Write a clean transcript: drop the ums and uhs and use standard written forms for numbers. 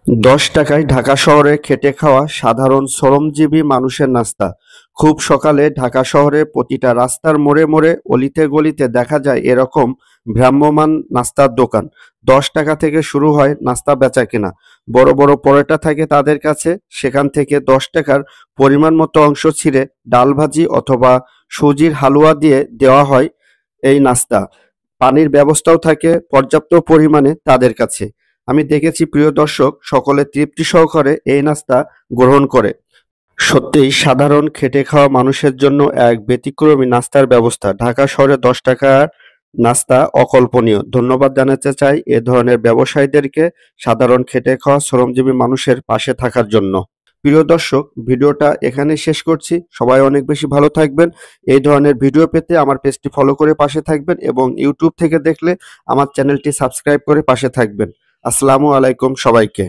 ১০ টাকায় ঢাকা শহরে খেটে খাওয়া সাধারণ শ্রমজীবী মানুষের নাস্তা। খুব সকালে ঢাকা শহরে প্রতিটা রাস্তার মোড়ে মোড়ে অলিতে গলিতে দেখা যায় এরকম ভ্রাম্যমাণ নাস্তার দোকান। ১০ টাকা থেকে শুরু হয় নাস্তা বেচাকেনা। বড় বড় পরোটা থাকে তাদের কাছে, সেখান থেকে ১০ টাকার পরিমাণ মতো অংশ ছিঁড়ে ডাল ভাজি অথবা সুজির হালুয়া দিয়ে দেওয়া হয় এই নাস্তা। পানির ব্যবস্থাও থাকে পর্যাপ্ত পরিমাণে তাদের কাছে। আমি দেখেছি প্রিয় দর্শক সকলে তৃপ্তি সহকারে এই নাস্তা গ্রহণ করে। সত্যিই সাধারণ খেটে খাওয়া মানুষের জন্য এক ব্যতিক্রমী নাস্তার ব্যবস্থা। ঢাকা শহরে ১০ টাকার নাস্তা অকল্পনীয়। ধন্যবাদ জানাতে চাই এ ধরনের ব্যবসায়ীদেরকে সাধারণ খেটে খাওয়া শ্রমজীবী মানুষের পাশে থাকার জন্য। প্রিয় দর্শক, ভিডিওটা এখানেই শেষ করছি। সবাই অনেক বেশি ভালো থাকবেন। এই ধরনের ভিডিও পেতে আমার পেজটি ফলো করে পাশে থাকবেন এবং ইউটিউব থেকে দেখলে আমার চ্যানেলটি সাবস্ক্রাইব করে পাশে থাকবেন। আসসালামু আলাইকুম সবাইকে।